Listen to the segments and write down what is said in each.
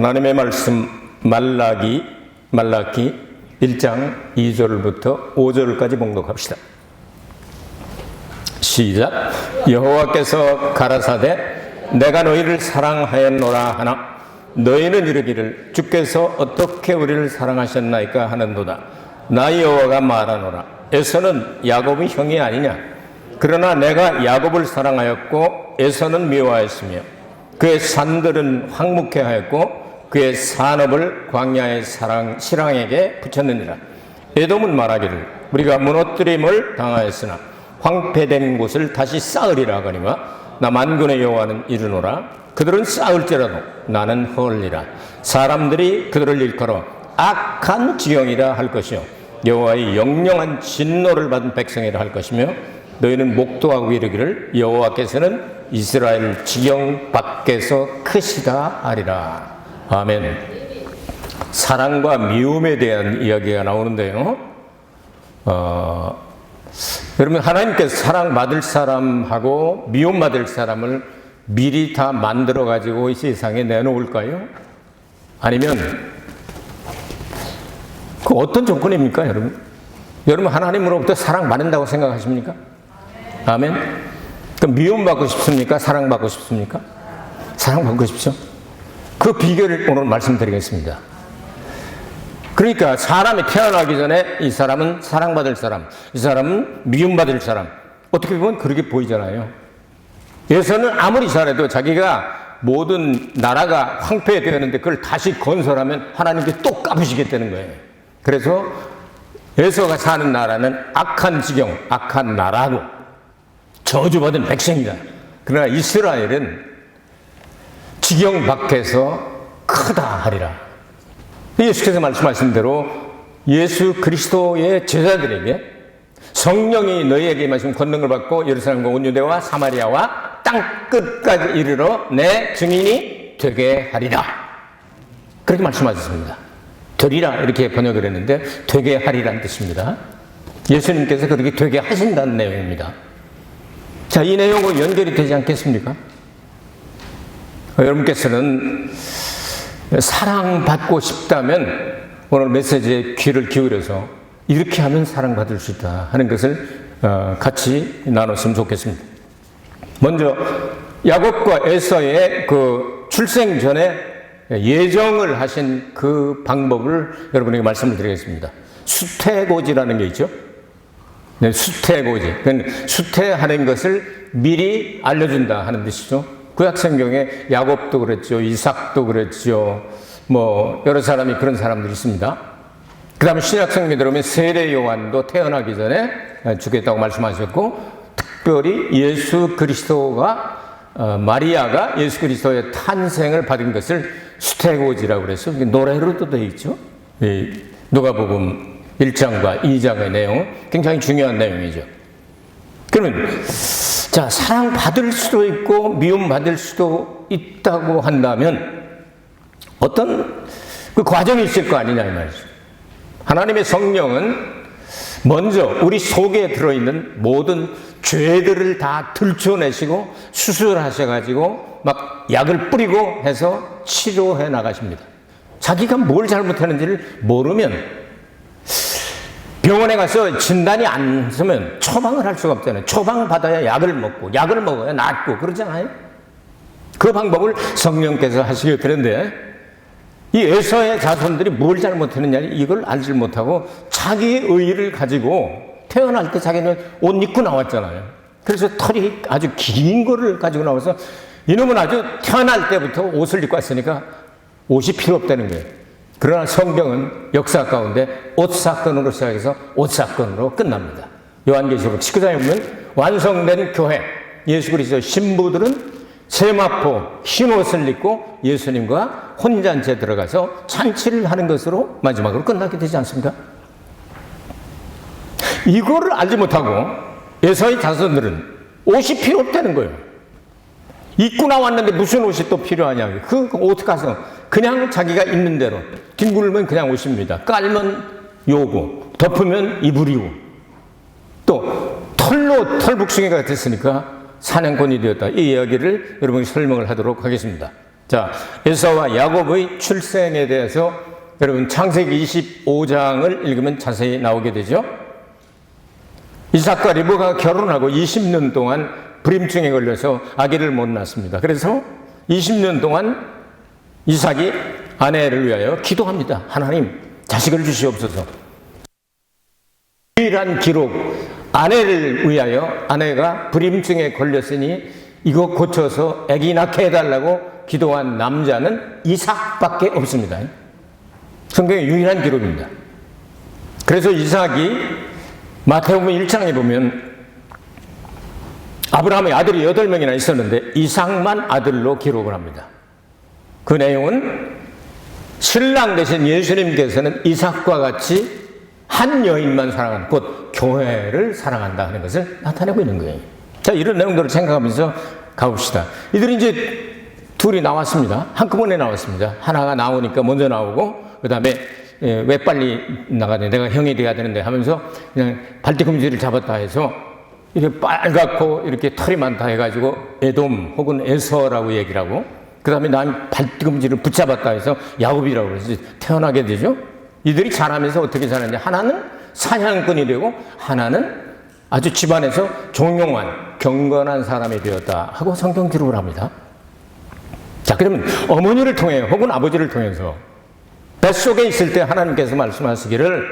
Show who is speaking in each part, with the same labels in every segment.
Speaker 1: 하나님의 말씀 말라기 1장 2절부터 5절까지 봉독합시다. 시작. 여호와께서 가라사대 내가 너희를 사랑하였노라 하나 너희는 이르기를 주께서 어떻게 우리를 사랑하셨나이까 하는도다. 나 여호와가 말하노라. 에서는 야곱의 형이 아니냐. 그러나 내가 야곱을 사랑하였고 에서는 미워하였으며 그의 산들은 황무케 하였고 그의 산업을 광야의 실랑에게 붙였느니라. 에돔은 말하기를 우리가 무너뜨림을 당하였으나 황폐된 곳을 다시 쌓으리라 하거니와 나 만군의 여호와는 이르노라. 그들은 쌓을지라도 나는 헐리라. 사람들이 그들을 일컬어 악한 지경이라 할 것이요 여호와의 영영한 진노를 받은 백성이라 할 것이며 너희는 목도하고 이르기를 여호와께서는 이스라엘 지경 밖에서 크시다 하리라. 아멘. 사랑과 미움에 대한 이야기가 나오는데요. 여러분, 하나님께서 사랑받을 사람하고 미움받을 사람을 미리 다 만들어 가지고 이 세상에 내놓을까요? 아니면 그 어떤 조건입니까, 여러분? 여러분 하나님으로부터 사랑받는다고 생각하십니까? 아멘. 그럼 미움받고 싶습니까? 사랑받고 싶습니까? 사랑받고 싶죠? 그 비결을 오늘 말씀드리겠습니다. 그러니까 사람이 태어나기 전에 이 사람은 사랑받을 사람, 이 사람은 미움받을 사람, 어떻게 보면 그렇게 보이잖아요. 예서는 아무리 잘해도 자기가 모든 나라가 황폐되었는데 그걸 다시 건설하면 하나님께 또 까부시겠다는 거예요. 그래서 예서가 사는 나라는 악한 지경, 악한 나라고 저주받은 백성이다. 그러나 이스라엘은 지경 밖에서 크다 하리라. 예수께서 말씀하신 대로 예수 그리스도의 제자들에게 성령이 너희에게 임하신 권능을 받고 예루살렘과 온 유대와 사마리아와 땅 끝까지 이르러 내 증인이 되게 하리라. 그렇게 말씀하셨습니다. 되리라 이렇게 번역을 했는데 되게 하리라는 뜻입니다. 예수님께서 그렇게 되게 하신다는 내용입니다. 자, 이 내용과 연결이 되지 않겠습니까? 여러분께서는 사랑받고 싶다면 오늘 메시지에 귀를 기울여서 이렇게 하면 사랑받을 수 있다 하는 것을 같이 나눴으면 좋겠습니다. 먼저 야곱과 에서의 그 출생 전에 예정을 하신 그 방법을 여러분에게 말씀을 드리겠습니다. 수태고지라는 게 있죠. 네, 수태고지. 수태하는 것을 미리 알려준다 하는 뜻이죠. 구약 성경에 야곱도 그랬죠. 이삭도 그랬죠. 여러 사람이 그런 사람들이 있습니다. 그 다음에 신약 성경에 들어오면 세례 요한도 태어나기 전에 죽겠다고 말씀하셨고, 특별히 예수 그리스도가, 마리아가 예수 그리스도의 탄생을 받은 것을 수태고지라고 그래서 노래로도 되어 있죠. 누가복음 1장과 2장의 내용, 굉장히 중요한 내용이죠. 그러면, 자, 사랑받을 수도 있고, 미움받을 수도 있다고 한다면, 어떤 그 과정이 있을 거 아니냐, 이 말이죠. 하나님의 성령은 먼저 우리 속에 들어있는 모든 죄들을 다 들춰내시고, 수술하셔가지고, 막 약을 뿌리고 해서 치료해 나가십니다. 자기가 뭘 잘못했는지를 모르면, 병원에 가서 진단이 안 서면 처방을 할 수가 없잖아요. 처방을 받아야 약을 먹고, 약을 먹어야 낫고, 그러잖아요. 그 방법을 성령께서 하시게 되는데, 이 에서의 자손들이 뭘 잘못했느냐, 이걸 알지 못하고, 자기의 의의를 가지고, 태어날 때 자기는 옷 입고 나왔잖아요. 그래서 털이 아주 긴 거를 가지고 나와서, 이놈은 아주 태어날 때부터 옷을 입고 왔으니까, 옷이 필요 없다는 거예요. 그러나 성경은 역사 가운데 옷 사건으로 시작해서 옷 사건으로 끝납니다. 요한계시록 19장에 보면 완성된 교회, 예수 그리스도의 신부들은 세마포 흰 옷을 입고 예수님과 혼잔치에 들어가서 잔치를 하는 것으로 마지막으로 끝나게 되지 않습니까? 이거를 알지 못하고 에서의 자손들은 옷이 필요 없다는 거예요. 입고 나왔는데 무슨 옷이 또 필요하냐. 그 옷 가서 그냥 자기가 입는 대로 뒹굴면 그냥 옷입니다. 깔면 요고, 덮으면 이불이고, 또 털로 털북숭이가 됐으니까 사냥꾼이 되었다. 이 이야기를 여러분이 설명을 하도록 하겠습니다. 자, 에서와 야곱의 출생에 대해서 여러분 창세기 25장을 읽으면 자세히 나오게 되죠. 이삭과 리브가가 결혼하고 20년 동안 불임증에 걸려서 아기를 못 낳습니다. 그래서 20년 동안 이삭이 아내를 위하여 기도합니다. 하나님, 자식을 주시옵소서. 유일한 기록, 아내를 위하여 아내가 불임증에 걸렸으니 이거 고쳐서 아기 낳게 해달라고 기도한 남자는 이삭밖에 없습니다. 성경의 유일한 기록입니다. 그래서 이삭이 마태복음 1장에 보면 아브라함의 아들이 8명이나 있었는데 이삭만 아들로 기록을 합니다. 그 내용은 신랑 되신 예수님께서는 이삭과 같이 한 여인만 사랑하는, 곧 교회를 사랑한다 하는 것을 나타내고 있는 거예요. 자, 이런 내용들을 생각하면서 가봅시다. 이들이 이제 둘이 나왔습니다. 한꺼번에 나왔습니다. 하나가 나오니까 먼저 나오고, 그 다음에 왜 빨리 나가냐, 내가 형이 돼야 되는데 하면서 그냥 발뒤꿈치를 잡았다 해서 이렇게 빨갛고 이렇게 털이 많다 해가지고 에돔 혹은 에서라고 얘기를 하고, 그 다음에 난 발뒤꿈치를 붙잡았다 해서 야곱이라고 해서 태어나게 되죠. 이들이 자라면서 어떻게 자랐냐, 하나는 사냥꾼이 되고 하나는 아주 집안에서 종용한 경건한 사람이 되었다 하고 성경 기록을 합니다. 자, 그러면 어머니를 통해 혹은 아버지를 통해서 뱃속에 있을 때 하나님께서 말씀하시기를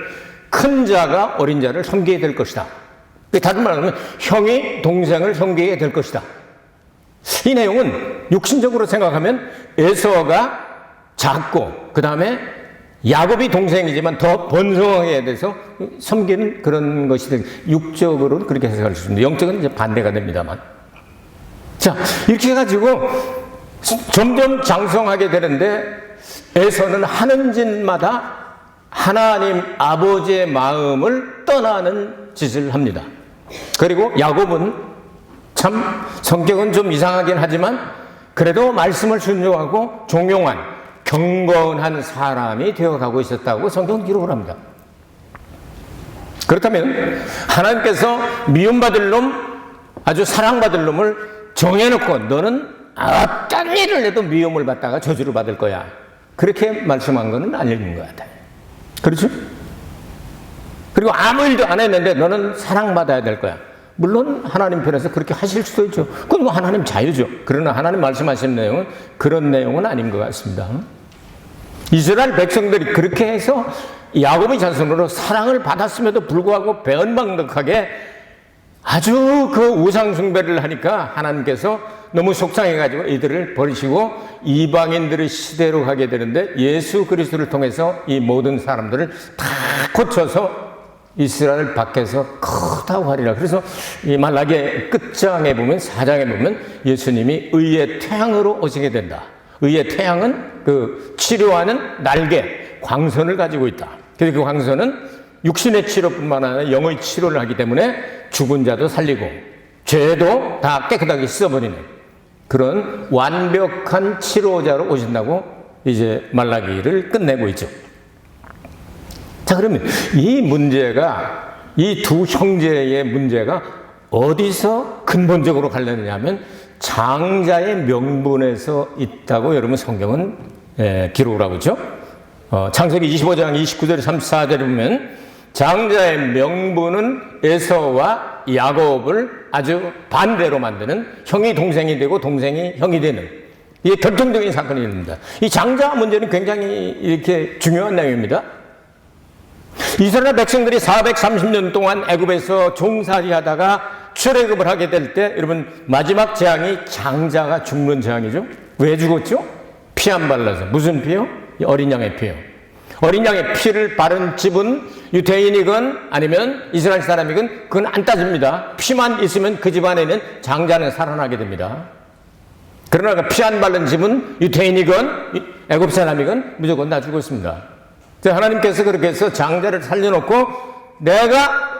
Speaker 1: 큰 자가 어린 자를 섬기게 될 것이다. 다른 말로 하면 형이 동생을 섬기게 될 것이다. 이 내용은 육신적으로 생각하면 에서가 작고 그 다음에 야곱이 동생이지만 더 번성하게 돼서 섬기는 그런 것이 육적으로는 그렇게 해석할 수 있습니다. 영적은 이제 반대가 됩니다만. 자, 이렇게 해가지고 점점 장성하게 되는데 에서는 하는 짓마다 하나님 아버지의 마음을 떠나는 짓을 합니다. 그리고 야곱은 참 성격은 좀 이상하긴 하지만 그래도 말씀을 순종하고 종용한 경건한 사람이 되어가고 있었다고 성경 기록을 합니다. 그렇다면 하나님께서 미움받을 놈, 아주 사랑받을 놈을 정해놓고 너는 어떤 일을 해도 미움을 받다가 저주를 받을 거야, 그렇게 말씀한 것은 아닌 것 같아요. 그렇죠? 그리고 아무 일도 안 했는데 너는 사랑받아야 될 거야. 물론 하나님 편에서 그렇게 하실 수도 있죠. 그건 하나님 자유죠. 그러나 하나님 말씀하시는 내용은 그런 내용은 아닌 것 같습니다. 이스라엘 백성들이 그렇게 해서 야곱의 자손으로 사랑을 받았음에도 불구하고 배은망덕하게 아주 그 우상 숭배를 하니까 하나님께서 너무 속상해가지고 이들을 버리시고 이방인들의 시대로 가게 되는데 예수 그리스도를 통해서 이 모든 사람들을 다 고쳐서 이스라엘 밖에서 크다고 하리라. 그래서 이 말라기의 끝장에 보면, 4장에 보면 예수님이 의의 태양으로 오시게 된다. 의의 태양은 그 치료하는 날개, 광선을 가지고 있다. 그래서 그 광선은 육신의 치료뿐만 아니라 영의 치료를 하기 때문에 죽은 자도 살리고 죄도 다 깨끗하게 씻어버리는 그런 완벽한 치료자로 오신다고 이제 말라기를 끝내고 있죠. 자, 그러면 이 문제가, 이 두 형제의 문제가 어디서 근본적으로 갈렸느냐 하면 장자의 명분에서 있다고 여러분 성경은 기록을 하고 있죠. 창세기 25장 29절 34절에 보면 장자의 명분은 에서와 야곱을 아주 반대로 만드는, 형이 동생이 되고 동생이 형이 되는, 이게 결정적인 사건이 됩니다. 이 장자 문제는 굉장히 이렇게 중요한 내용입니다. 이스라엘 백성들이 430년 동안 애굽에서 종살이 하다가 출애굽을 하게 될 때 여러분 마지막 재앙이 장자가 죽는 재앙이죠. 왜 죽었죠? 피 안 발라서. 무슨 피요? 어린 양의 피요. 어린 양의 피를 바른 집은 유대인이건 아니면 이스라엘 사람이건 그건 안 따집니다. 피만 있으면 그 집안에는 장자는 살아나게 됩니다. 그러나 피 안 바른 집은 유대인이건 애굽 사람이건 무조건 다 죽었습니다. 하나님께서 그렇게 해서 장자를 살려놓고 내가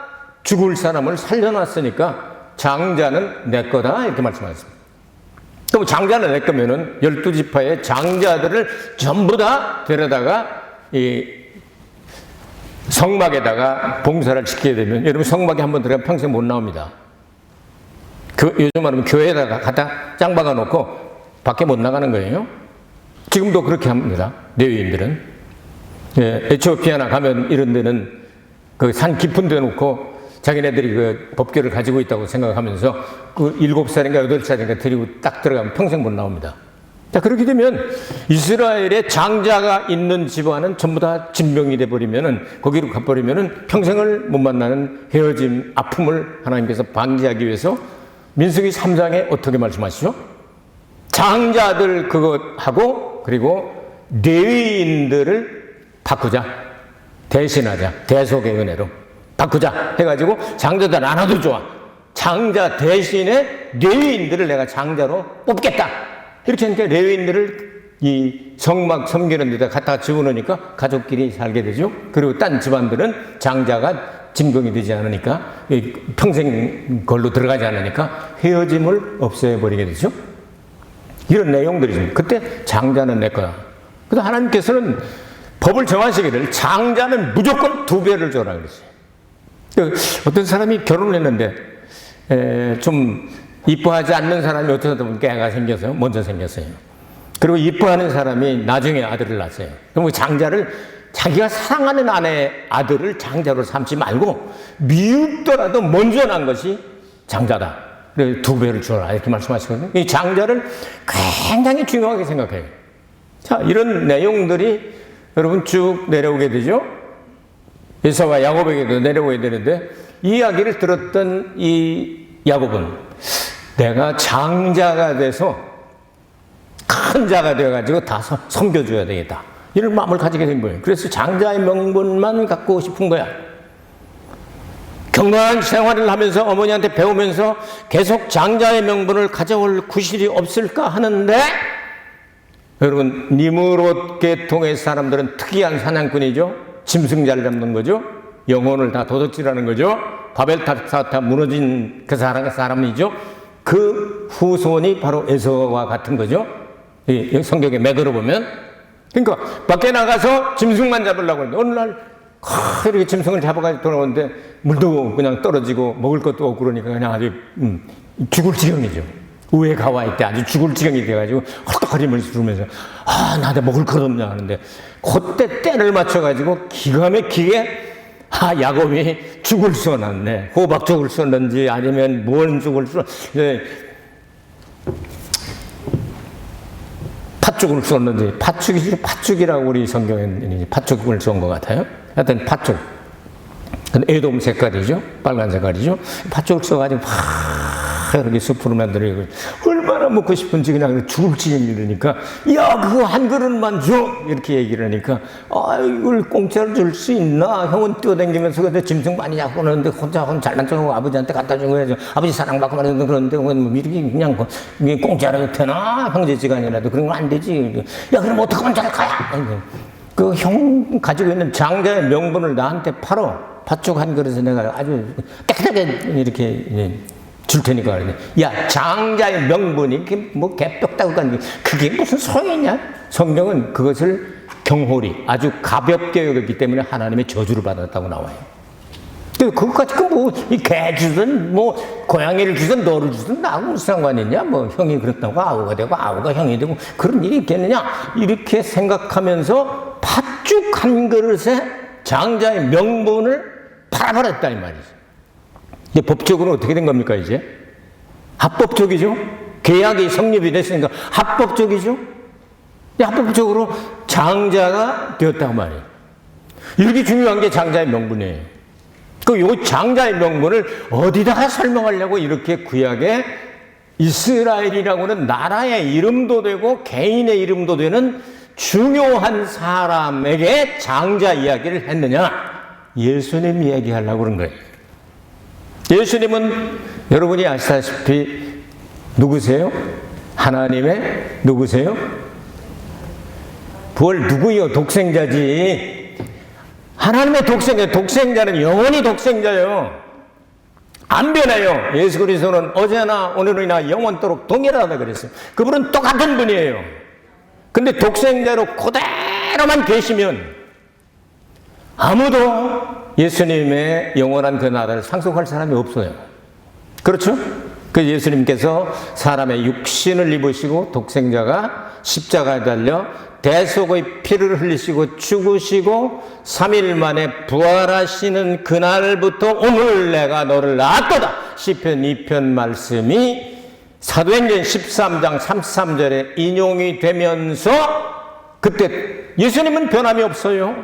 Speaker 1: 죽을 사람을 살려놨으니까 장자는 내 거다, 이렇게 말씀하셨습니다. 그럼 장자는 내 거면은 12지파의 장자들을 전부 다 데려다가 이 성막에다가 봉사를 시키게 되면, 여러분 성막에 한번 들어가면 평생 못 나옵니다. 요즘 말하면 교회에다가 갖다 짱 박아 놓고 밖에 못 나가는 거예요. 지금도 그렇게 합니다. 레위인들은. 예, 에티오피아나 가면 이런 데는 그 산 깊은 데 놓고 자기네들이 그 법궤를 가지고 있다고 생각하면서 그 7살인가 8살인가 데리고 딱 들어가면 평생 못 나옵니다. 자, 그렇게 되면 이스라엘의 장자가 있는 집안은 전부 다 진병이 돼버리면은, 거기로 가버리면은 평생을 못 만나는 헤어짐, 아픔을 하나님께서 방지하기 위해서 민수기 3장에 어떻게 말씀하시죠? 장자들 그것 하고, 그리고 레위인들을 바꾸자. 대신하자. 대속의 은혜로 바꾸자 해가지고 장자들 안 와도 좋아. 장자 대신에 레위인들을 내가 장자로 뽑겠다. 이렇게 하니까 레위인들을 이 성막 섬기는 데다 갖다가 집어넣으니까 가족끼리 살게 되죠. 그리고 딴 집안들은 장자가 진병이 되지 않으니까, 평생 걸로 들어가지 않으니까 헤어짐을 없애버리게 되죠. 이런 내용들이죠. 그때 장자는 내 거야. 그래서 하나님께서는 법을 정하시기를 장자는 무조건 2배를 줘라 그랬어요. 어떤 사람이 결혼을 했는데 좀 이뻐하지 않는 사람이 어쩌다 보니까 애가 생겼어요. 먼저 생겼어요. 그리고 이뻐하는 사람이 나중에 아들을 낳았어요. 그럼 장자를, 자기가 사랑하는 아들을 장자로 삼지 말고 미흡더라도 먼저 난 것이 장자다. 그래서 2배를 주라 이렇게 말씀하시거든요. 이 장자를 굉장히 중요하게 생각해요. 자, 이런 내용들이 여러분 쭉 내려오게 되죠. 에사와 야곱에게도 내려오게 되는데, 이 이야기를 들었던 이 야곱은 내가 장자가 돼서 큰 자가 되어가지고 다 섬겨줘야 되겠다, 이런 마음을 가지게 된 거예요. 그래서 장자의 명분만 갖고 싶은 거야. 건강한 생활을 하면서 어머니한테 배우면서 계속 장자의 명분을 가져올 구실이 없을까 하는데, 여러분 니므롯 계통의 사람들은 특이한 사냥꾼이죠. 짐승 잘 잡는 거죠. 영혼을 다 도둑질하는 거죠. 바벨탑 무너진 그 사람이죠. 그 후손이 바로 에서와 같은 거죠. 이 성경에 매들어 보면. 그러니까 밖에 나가서 짐승만 잡으려고 하는데, 어느 날 이렇게 짐승을 잡아가지고 돌아오는데 물도 그냥 떨어지고 먹을 것도 없고 그러니까 그냥 아주 죽을 지경이죠. 우에 가와 있대. 아주 죽을 지경이 돼가지고 헐떡거림을 부르면서 나한테 먹을 것 없냐 하는데, 그때 때를 맞춰가지고 기가 막히게 야곱이 죽을 쏘았네. 호박 죽을 쏘는지 아니면 뭔 죽을 팥죽을 쏘는지, 팥죽이라고 우리 성경에는 팥죽을 쏜 것 같아요. 하여튼 팥죽. 에돔 색깔이죠. 빨간 색깔이죠. 팥죽을 써가지고 이렇게 숲으로 만들어요. 얼마나 먹고 싶은지 그냥 죽을 지경이 이러니까, 야, 그거 한 그릇만 줘! 이렇게 얘기를 하니까, 이걸 공짜로 줄 수 있나? 형은 뛰어다니면서 근데 짐승 많이 잡고 그러는데 혼자 잘난 척하고 아버지한테 갖다 준 거야죠. 아버지 사랑받고 말하는데, 그런데 뭐 이렇게 그냥 공짜로 되나? 형제지간이라도 그런 건 안 되지. 야, 그럼 어떡하면 잘 거야? 그 형 가지고 있는 장자의 명분을 나한테 팔어. 팥죽 한 그릇에 내가 아주 깨끗하게 이렇게 줄 테니까. 야, 장자의 명분이 뭐 개뼈다고 하는 게 그게 무슨 소용이냐? 성경은 그것을 경홀히 아주 가볍게 여겼기 때문에 하나님의 저주를 받았다고 나와요. 그것까지 개 주든 고양이를 주든 너를 주든 나하고 무슨 상관이 있냐? 형이 그렇다고 아우가 되고 아우가 형이 되고 그런 일이 있겠느냐? 이렇게 생각하면서 팥죽 한 그릇에 장자의 명분을 팔아버렸다 이 말이죠. 이제 법적으로 어떻게 된 겁니까, 이제? 합법적이죠? 계약이 성립이 됐으니까 합법적이죠? 합법적으로 장자가 되었다고 말이에요. 이렇게 중요한 게 장자의 명분이에요. 요 장자의 명분을 어디다가 설명하려고 이렇게 구약에 이스라엘이라고 하는 나라의 이름도 되고 개인의 이름도 되는 중요한 사람에게 장자 이야기를 했느냐? 예수님 이야기하려고 그런 거예요. 예수님은 여러분이 아시다시피 누구세요? 하나님의 누구세요? 뭘 누구요? 독생자지. 하나님의 독생자는 영원히 독생자예요. 안 변해요. 예수 그리스도는 어제나 오늘이나 영원토록 동일하다 그랬어요. 그분은 똑같은 분이에요. 근데 독생자로 그대로만 계시면 아무도 예수님의 영원한 그 나라를 상속할 사람이 없어요. 그렇죠? 그 예수님께서 사람의 육신을 입으시고 독생자가 십자가에 달려 대속의 피를 흘리시고 죽으시고 3일 만에 부활하시는 그날부터 오늘 내가 너를 낳았도다. 시편 2편 말씀이 사도행전 13장 33절에 인용이 되면서 그때 예수님은 변함이 없어요.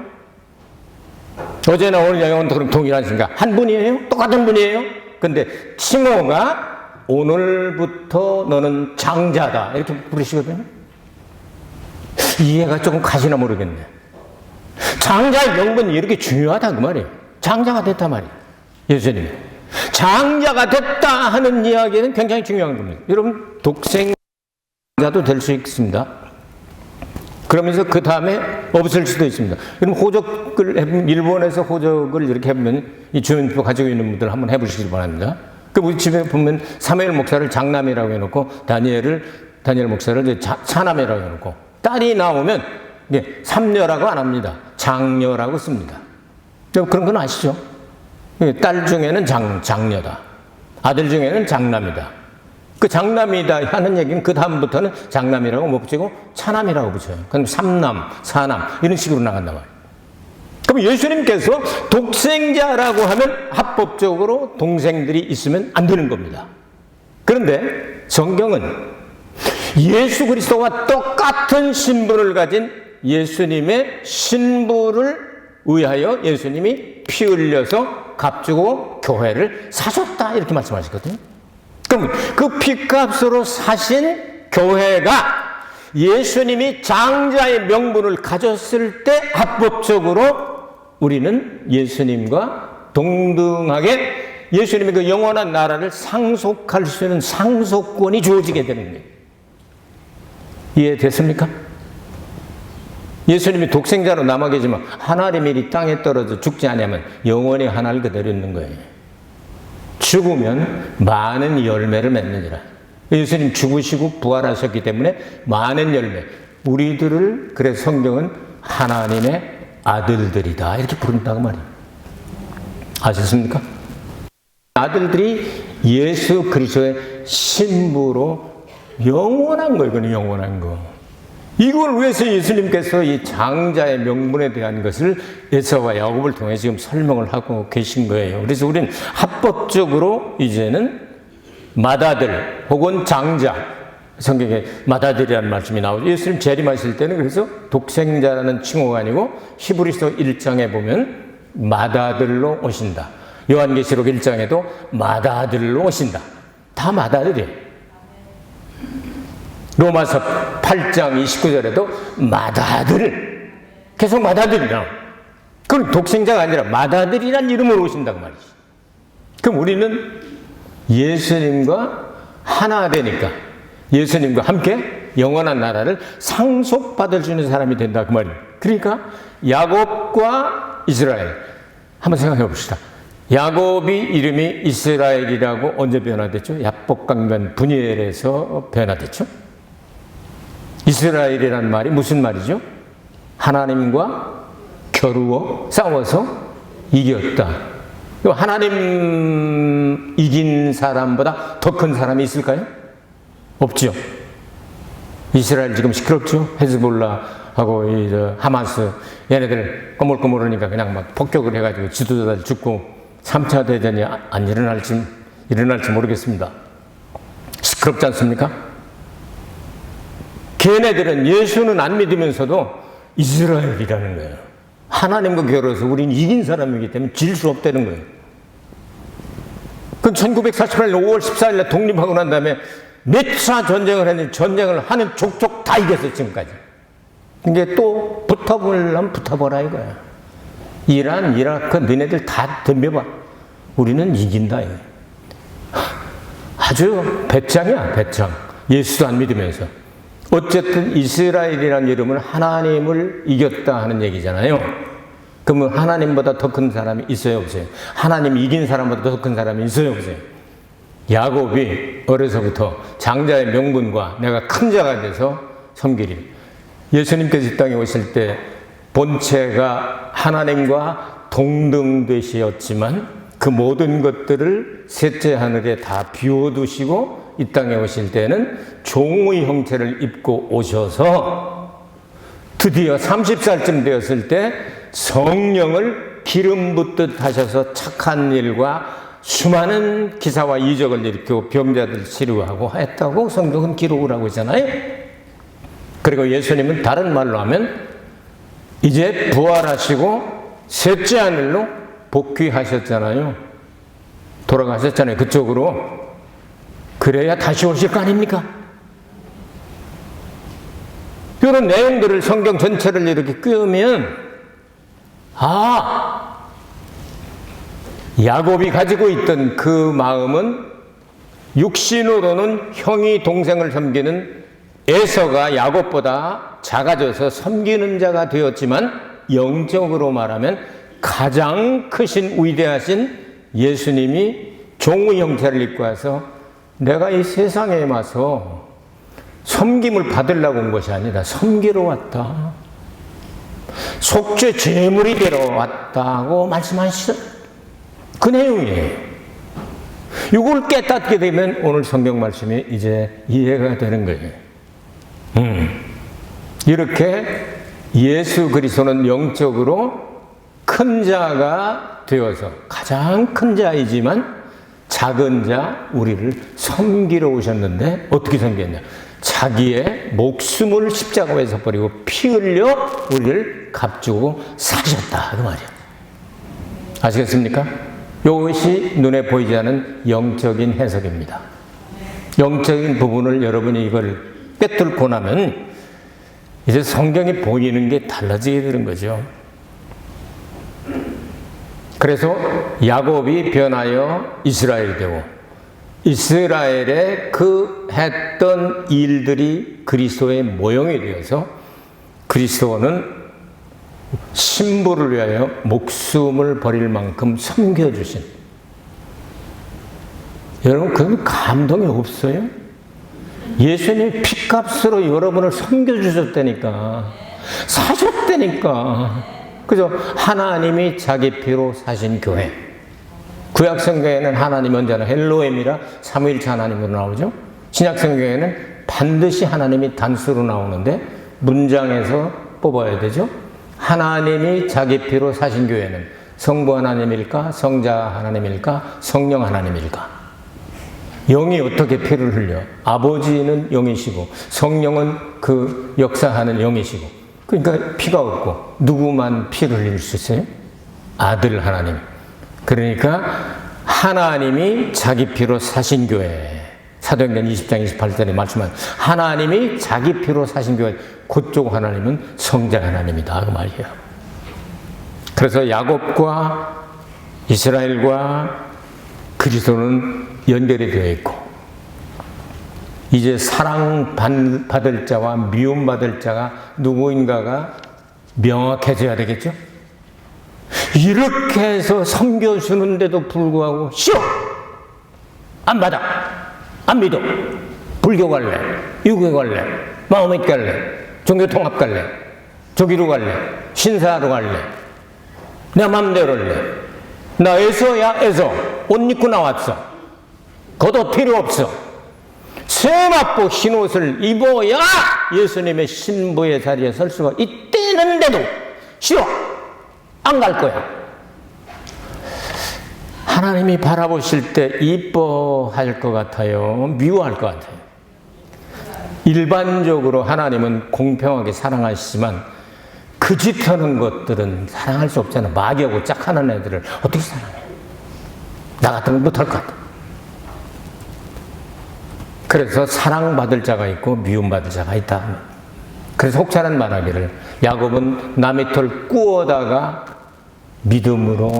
Speaker 1: 어제나 오늘 영원토록 동일하신가? 한 분이에요? 똑같은 분이에요? 근데 칭호가 오늘부터 너는 장자다 이렇게 부르시거든요. 이해가 조금 가시나 모르겠네. 장자의 명분이 이렇게 중요하다 그 말이에요. 장자가 됐단 말이에요. 예수님이 장자가 됐다 하는 이야기는 굉장히 중요한 겁니다. 여러분 독생자도 될 수 있습니다. 그러면서 그 다음에 없을 수도 있습니다. 여러분 호적을 일본에서 호적을 이렇게 해보면 이 주민표 가지고 있는 분들 한번 해보시기 바랍니다. 그 우리 집에 보면 사무엘 목사를 장남이라고 해놓고 다니엘 목사를 차남이라고 해놓고 딸이 나오면 삼녀라고 안 합니다. 장녀라고 씁니다. 그런 건 아시죠? 딸 중에는 장녀다. 아들 중에는 장남이다. 그 장남이다 하는 얘기는 그 다음부터는 장남이라고 못 붙이고 차남이라고 붙여요. 그럼 삼남, 사남 이런 식으로 나간단 말이에요. 그럼 예수님께서 독생자라고 하면 합법적으로 동생들이 있으면 안 되는 겁니다. 그런데 성경은 예수 그리스도와 똑같은 신분을 가진 예수님의 신부를 위하여 예수님이 피 흘려서 값주고 교회를 사셨다 이렇게 말씀하시거든요. 그럼 그 피값으로 사신 교회가 예수님이 장자의 명분을 가졌을 때 합법적으로 우리는 예수님과 동등하게 예수님의 그 영원한 나라를 상속할 수 있는 상속권이 주어지게 되는 거예요. 이해됐습니까? 예수님이 독생자로 남아 계지만 하나님이 이 땅에 떨어져 죽지 않으면 영원히 하늘 그대로 있는 거예요. 죽으면 많은 열매를 맺느니라. 예수님 죽으시고 부활하셨기 때문에 많은 열매. 우리들을 그래서 성경은 하나님의 아들들이다 이렇게 부른다고 말이에요. 아셨습니까? 아들들이 예수 그리스도의 신부로 영원한 거예요. 이거는 영원한 거. 이걸 위해서 예수님께서 이 장자의 명분에 대한 것을 에서와 야곱을 통해 지금 설명을 하고 계신 거예요. 그래서 우리는 합법적으로 이제는 맏아들 혹은 장자, 성경에 맏아들이라는 말씀이 나오죠. 예수님 재림하실 때는 그래서 독생자라는 칭호가 아니고 히브리서 1장에 보면 맏아들로 오신다. 요한계시록 1장에도 맏아들로 오신다. 다 맏아들이에요. 로마서 8장 29절에도 맏아들, 계속 맏아들이라. 그건 독생자가 아니라 맏아들이란 이름으로 오신다고 말이지. 그럼 우리는 예수님과 하나 되니까 예수님과 함께 영원한 나라를 상속받을 수 있는 사람이 된다 그 말이에요. 그러니까 야곱과 이스라엘 한번 생각해 봅시다. 야곱이 이름이 이스라엘이라고 언제 변화됐죠? 야복강변 분이엘에서 변화됐죠? 이스라엘이란 말이 무슨 말이죠? 하나님과 겨루어 싸워서 이겼다. 하나님 이긴 사람보다 더 큰 사람이 있을까요? 없죠. 이스라엘 지금 시끄럽죠? 헤즈볼라하고 이 하마스 얘네들 꼬물꼬물하니까 그냥 막 폭격을 해가지고 지도자들 죽고 3차 대전이 안 일어날지 모르겠습니다. 시끄럽지 않습니까? 걔네들은 예수는 안 믿으면서도 이스라엘이라는 거예요. 하나님과 겨뤄서 우리는 이긴 사람이기 때문에 질 수 없다는 거예요. 그럼 1948년 5월 14일에 독립하고 난 다음에 몇 차 전쟁을 했는데 전쟁을 하는 족족 다 이겼어요, 지금까지. 이게 또 붙어보려면 붙어보라 이거야. 이란, 이라크, 너네들 다 덤벼봐. 우리는 이긴다. 이거. 아주 배짱이야, 배짱. 예수도 안 믿으면서. 어쨌든 이스라엘이라는 이름은 하나님을 이겼다 하는 얘기잖아요. 그러면 하나님보다 더 큰 사람이 있어요, 없어요? 하나님 이긴 사람보다 더 큰 사람이 있어요, 없어요? 야곱이 어려서부터 장자의 명분과 내가 큰 자가 돼서 섬기리. 예수님께서 이 땅에 오실 때 본체가 하나님과 동등되시었지만 그 모든 것들을 셋째 하늘에 다 비워두시고 이 땅에 오실 때는 종의 형체를 입고 오셔서 드디어 30살쯤 되었을 때 성령을 기름 붓듯 하셔서 착한 일과 수많은 기사와 이적을 일으키고 병자들 치료하고 했다고 성경은 기록을 하고 있잖아요. 그리고 예수님은 다른 말로 하면 이제 부활하시고 셋째 하늘로 복귀하셨잖아요. 돌아가셨잖아요. 그쪽으로. 그래야 다시 오실 거 아닙니까? 이런 내용들을 성경 전체를 이렇게 꿰우면 야곱이 가지고 있던 그 마음은 육신으로는 형이 동생을 섬기는 에서가 야곱보다 작아져서 섬기는 자가 되었지만 영적으로 말하면 가장 크신 위대하신 예수님이 종의 형태를 입고 와서 내가 이 세상에 와서 섬김을 받으려고 온 것이 아니라 섬기러 왔다. 속죄 제물이 되러 왔다고 말씀하시던 그 내용이에요. 이걸 깨닫게 되면 오늘 성경 말씀이 이제 이해가 되는 거예요. 이렇게 예수 그리스도는 영적으로 큰 자가 되어서 가장 큰 자이지만 작은 자 우리를 섬기러 오셨는데 어떻게 섬겼냐? 자기의 목숨을 십자가에서 버리고 피 흘려 우리를 값주고 사셨다 그 말이야. 아시겠습니까? 이것이 눈에 보이지 않는 영적인 해석입니다. 영적인 부분을 여러분이 이걸 꿰뚫고 나면 이제 성경이 보이는 게 달라지게 되는 거죠. 그래서 야곱이 변하여 이스라엘이 되고 이스라엘의 그 했던 일들이 그리스도의 모형이 되어서 그리스도는 신부를 위하여 목숨을 버릴 만큼 섬겨주신, 여러분 그건 감동이 없어요? 예수님이 피값으로 여러분을 섬겨주셨다니까, 사셨다니까. 그죠? 하나님이 자기 피로 사신 교회. 구약성경에는 하나님 언제나 헬로엠이라 삼위일체 하나님으로 나오죠. 신약성경에는 반드시 하나님이 단수로 나오는데 문장에서 뽑아야 되죠. 하나님이 자기 피로 사신 교회는 성부 하나님일까? 성자 하나님일까? 성령 하나님일까? 영이 어떻게 피를 흘려? 아버지는 영이시고 성령은 그 역사하는 영이시고, 그러니까 피가 없고 누구만 피를 흘릴 수 있어요? 아들 하나님. 그러니까 하나님이 자기 피로 사신 교회, 사도행전 20장 28절에 말씀한 하나님이 자기 피로 사신 교회, 그쪽 하나님은 성자 하나님이다 그 말이에요. 그래서 야곱과 이스라엘과 그리스도는 연결이 되어 있고, 이제 사랑받을 자와 미움받을 자가 누구인가가 명확해져야 되겠죠? 이렇게 해서 섬겨주는데도 불구하고 싫어! 안 받아! 안 믿어! 불교 갈래? 유교 갈래? 마음에 갈래? 종교통합 갈래? 저기로 갈래? 신사로 갈래? 내 맘대로 할래? 나 에서야 에서 옷 입고 나왔어. 겉옷 필요 없어. 새 맞고 흰 옷을 입어야 예수님의 신부의 자리에 설 수가 있대는데도 싫어. 안 갈 거야. 하나님이 바라보실 때 이뻐할 것 같아요? 미워할 것 같아요? 일반적으로 하나님은 공평하게 사랑하시지만 그 짓 하는 것들은 사랑할 수 없잖아. 마귀하고 짝하는 애들을 어떻게 사랑해? 나 같으면 못할 것 같아. 그래서 사랑받을 자가 있고 미움받을 자가 있다. 그래서 혹자는 말하기를 야곱은 남의 털 꾸어다가 믿음으로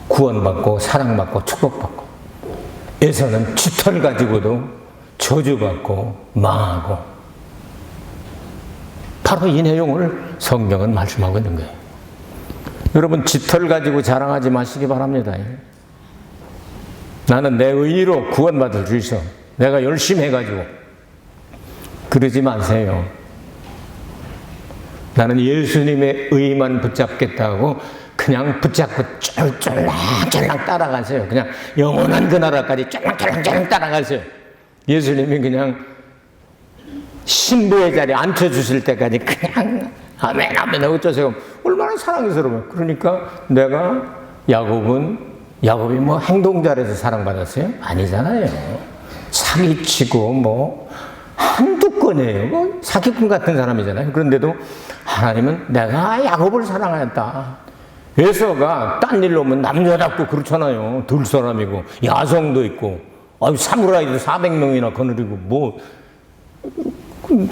Speaker 1: 구원받고 사랑받고 축복받고, 에서는 쥐털 가지고도 저주받고 망하고, 바로 이 내용을 성경은 말씀하고 있는 거예요. 여러분 쥐털 가지고 자랑하지 마시기 바랍니다. 나는 내 의로 구원받을 수 있어, 내가 열심히 해가지고, 그러지 마세요. 나는 예수님의 의만 붙잡겠다고 그냥 붙잡고 쫄쫄랑 따라가세요. 그냥 영원한 그 나라까지 쫄랑쫄랑 따라가세요. 예수님이 그냥 신부의 자리에 앉혀주실 때까지 그냥 아멘 아멘 어쩌세요. 얼마나 사랑스러워요. 그러니까 내가 야곱이 뭐 행동잘해서 사랑받았어요? 아니잖아요. 사기치고 뭐 한두 건이에요. 뭐 사기꾼 같은 사람이잖아요. 그런데도 하나님은 내가 야곱을 사랑하였다. 에서가 딴 일로 오면 남자답고 그렇잖아요. 들사람이고 야성도 있고 사무라이도 400명이나 거느리고 뭐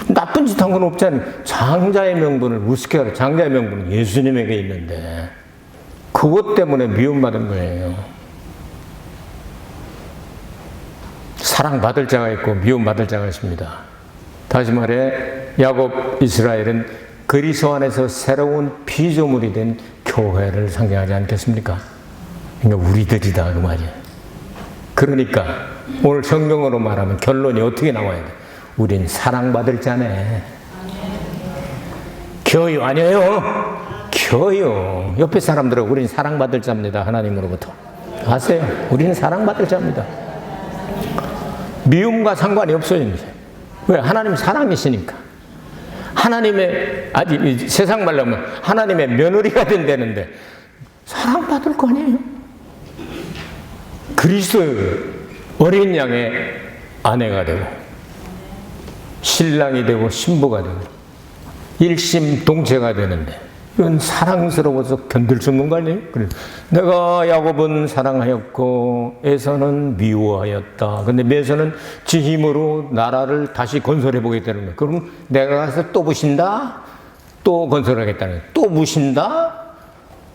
Speaker 1: 나쁜 짓 한 건 없잖아요. 장자의 명분을 우습게 하라. 장자의 명분은 예수님에게 있는데 그것 때문에 미움받은 거예요. 사랑받을 자가 있고 미움받을 자가 있습니다. 다시 말해 야곱 이스라엘은 그리스도 안에서 새로운 피조물이 된 교회를 상징하지 않겠습니까? 그러니까 우리들이다 그 말이에요. 그러니까 오늘 성경으로 말하면 결론이 어떻게 나와야 돼? 우린 사랑받을 자네. 겨요 아니에요? 겨요. 옆에 사람들은 우린 사랑받을 자입니다. 하나님으로부터. 아세요? 우리는 사랑받을 자입니다. 미움과 상관이 없어요. 이제. 왜? 하나님 사랑이시니까. 하나님의 아직 세상 말로 하면 하나님의 며느리가 된다는데 사랑받을 거 아니에요? 그리스도의 어린 양의 아내가 되고 신랑이 되고 신부가 되고 일심동체가 되는데 이건 사랑스러워서 견딜 수 없는 거 아니에요? 그래서 내가 야곱은 사랑하였고 에서는 미워하였다. 근데 에서는 지 힘으로 나라를 다시 건설해 보겠다는 거예요. 그럼 내가 가서 또 부신다? 또 건설하겠다는 거예요. 또 부신다?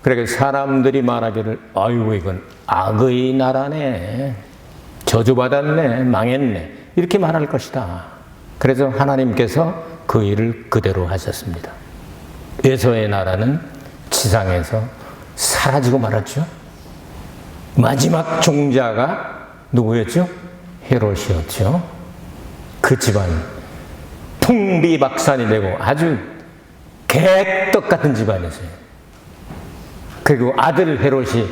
Speaker 1: 그러니까 사람들이 말하기를 아이고 이건 악의 나라네. 저주받았네. 망했네. 이렇게 말할 것이다. 그래서 하나님께서 그 일을 그대로 하셨습니다. 에서의 나라는 지상에서 사라지고 말았죠. 마지막 종자가 누구였죠? 헤롯이었죠. 그 집안 풍비박산이 되고 아주 개떡 같은 집안이었어요. 그리고 아들 헤롯이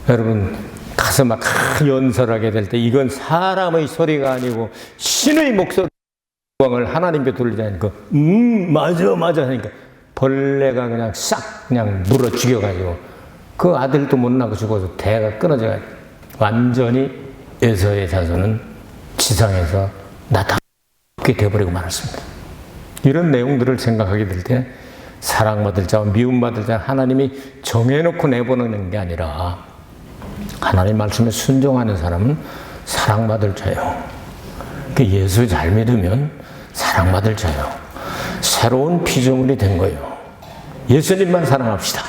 Speaker 1: 여러분 가서 막 연설하게 될 때 이건 사람의 소리가 아니고 신의 목소리 을 하나님께 돌리자니까 맞아 하니까 벌레가 그냥 싹 그냥 물어 죽여가지고 그 아들도 못 낳고 죽어서 대가 끊어져가지고 완전히 에서의 자손은 지상에서 나타나게 되어버리고 말았습니다. 이런 내용들을 생각하게 될 때 사랑받을 자와 미움받을 자 하나님이 정해놓고 내보내는 게 아니라 하나님 말씀에 순종하는 사람은 사랑받을 자요. 예수 잘 믿으면 사랑받을 자요. 새로운 피조물이 된 거예요. 예수님만 사랑합시다.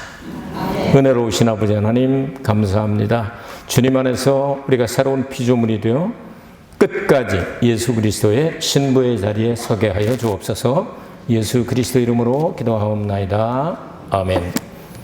Speaker 1: 은혜로우신 아버지 하나님 감사합니다. 주님 안에서 우리가 새로운 피조물이 되어 끝까지 예수 그리스도의 신부의 자리에 서게 하여 주옵소서. 예수 그리스도 이름으로 기도하옵나이다. 아멘.